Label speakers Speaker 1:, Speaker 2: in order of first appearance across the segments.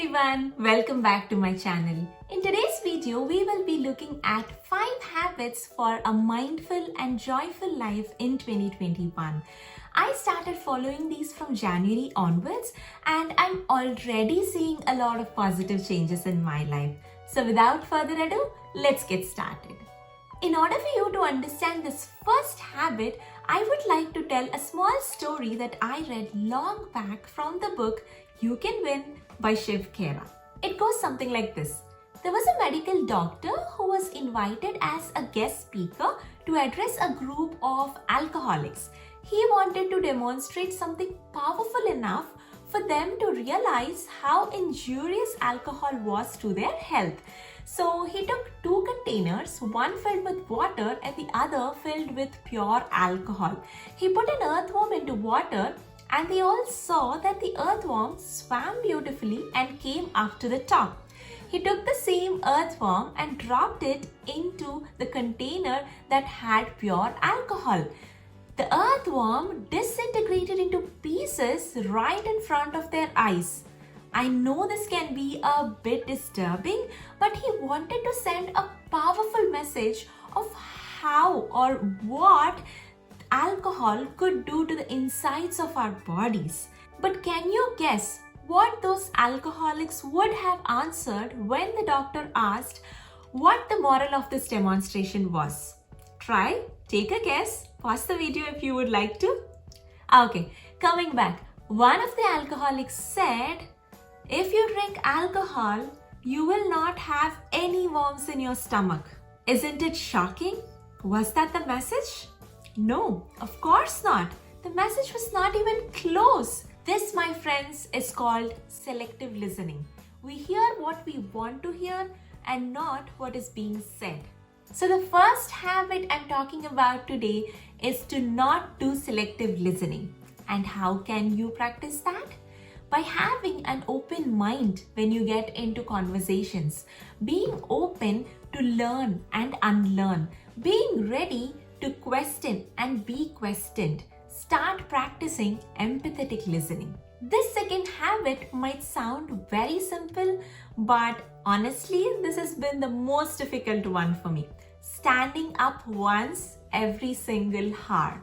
Speaker 1: everyone, welcome back to my channel. In today's video, we will be looking at 5 habits for a mindful and joyful life in 2021. I started following these from January onwards and I'm already seeing a lot of positive changes in my life. So without further ado, let's get started. In order for you to understand this first habit, I would like to tell a small story that I read long back from the book You Can Win by Shiv Khera. It goes something like this. There was a medical doctor who was invited as a guest speaker to address a group of alcoholics. He wanted to demonstrate something powerful enough for them to realize how injurious alcohol was to their health. So he took 2 containers, one filled with water and the other filled with pure alcohol. He put an earthworm into water and they all saw that the earthworm swam beautifully and came up to the top. He took the same earthworm and dropped it into the container that had pure alcohol. The earthworm disintegrated into pieces right in front of their eyes. I know this can be a bit disturbing, but he wanted to send a powerful message of how or what alcohol could do to the insides of our bodies. But can you guess what those alcoholics would have answered when the doctor asked what the moral of this demonstration was? Try, take a guess, pause the video if you would like to. Okay, coming back. One of the alcoholics said, if you drink alcohol, you will not have any worms in your stomach. Isn't it shocking? Was that the message? No, of course not. The message was not even close. This, my friends, is called selective listening. We hear what we want to hear and not what is being said. So the first habit I'm talking about today is to not do selective listening. And how can you practice that? By having an open mind when you get into conversations, being open to learn and unlearn, being ready to question and be questioned. Start practicing empathetic listening. This second habit might sound very simple, but honestly, this has been the most difficult one for me. Standing up once every single hour.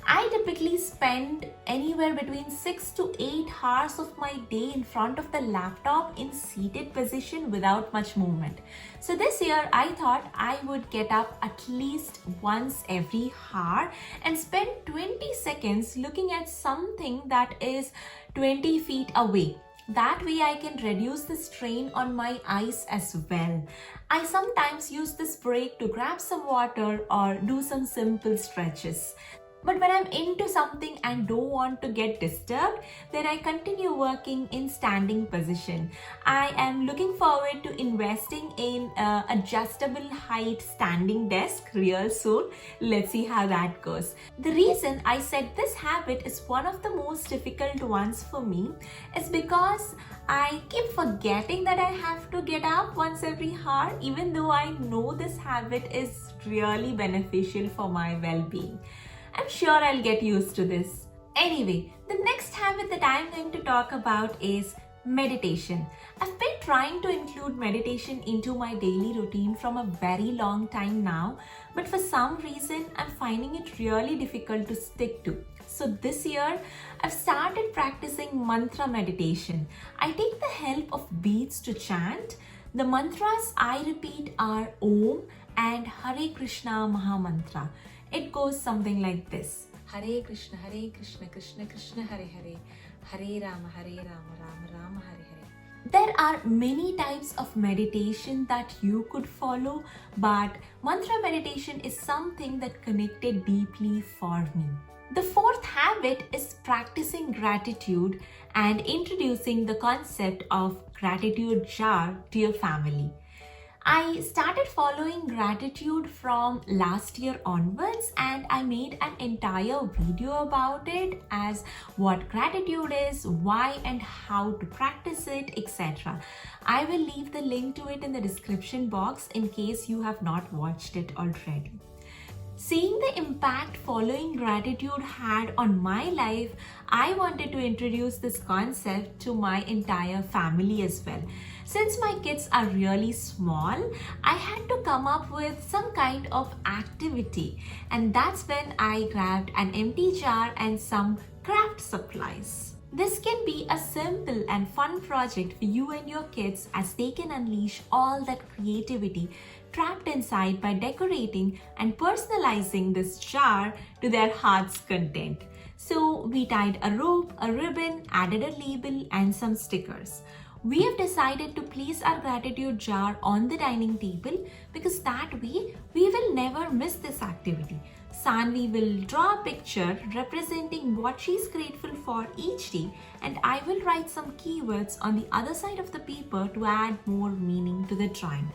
Speaker 1: I typically spend anywhere between 6 to 8 hours of my day in front of the laptop in seated position without much movement. So this year I thought I would get up at least once every hour and spend 20 seconds looking at something that is 20 feet away. That way I can reduce the strain on my eyes as well. I sometimes use this break to grab some water or do some simple stretches. But when I'm into something and don't want to get disturbed, then I continue working in standing position. I am looking forward to investing in adjustable height standing desk real soon. Let's see how that goes. The reason I said this habit is one of the most difficult ones for me is because I keep forgetting that I have to get up once every hour, even though I know this habit is really beneficial for my well-being. I'm sure I'll get used to this. Anyway, the next habit that I'm going to talk about is meditation. I've been trying to include meditation into my daily routine from a very long time now, but for some reason, I'm finding it really difficult to stick to. So this year, I've started practicing mantra meditation. I take the help of beats to chant. The mantras I repeat are Om and Hare Krishna Maha Mantra. It goes something like this. Hare Krishna, Krishna Krishna, Hare Hare, Hare Rama, Rama Rama, Hare Hare. There are many types of meditation that you could follow, but mantra meditation is something that connected deeply for me. The fourth habit is practicing gratitude and introducing the concept of gratitude jar to your family. I started following gratitude from last year onwards and I made an entire video about it as what gratitude is, why and how to practice it, etc. I will leave the link to it in the description box in case you have not watched it already. Seeing the impact following gratitude had on my life, I wanted to introduce this concept to my entire family as well. Since my kids are really small, I had to come up with some kind of activity, and that's when I grabbed an empty jar and some craft supplies. This can be a simple and fun project for you and your kids as they can unleash all that creativity trapped inside by decorating and personalizing this jar to their heart's content. So we tied a rope, a ribbon, added a label and some stickers. We have decided to place our gratitude jar on the dining table because that way we will never miss this activity. Sanvi will draw a picture representing what she's grateful for each day, and I will write some keywords on the other side of the paper to add more meaning to the drawing.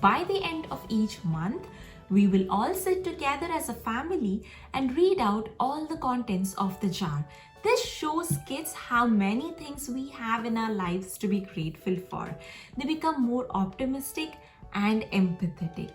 Speaker 1: By the end of each month, we will all sit together as a family and read out all the contents of the jar. This shows kids how many things we have in our lives to be grateful for. They become more optimistic and empathetic.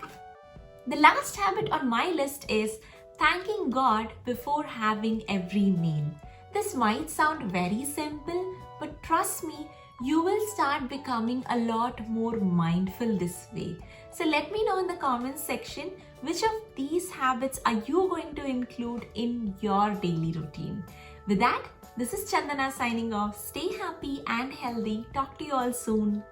Speaker 1: The last habit on my list is thanking God before having every meal. This might sound very simple, but trust me, you will start becoming a lot more mindful this way. So let me know in the comments section which of these habits are you going to include in your daily routine. With that, this is Chandana signing off. Stay happy and healthy. Talk to you all soon.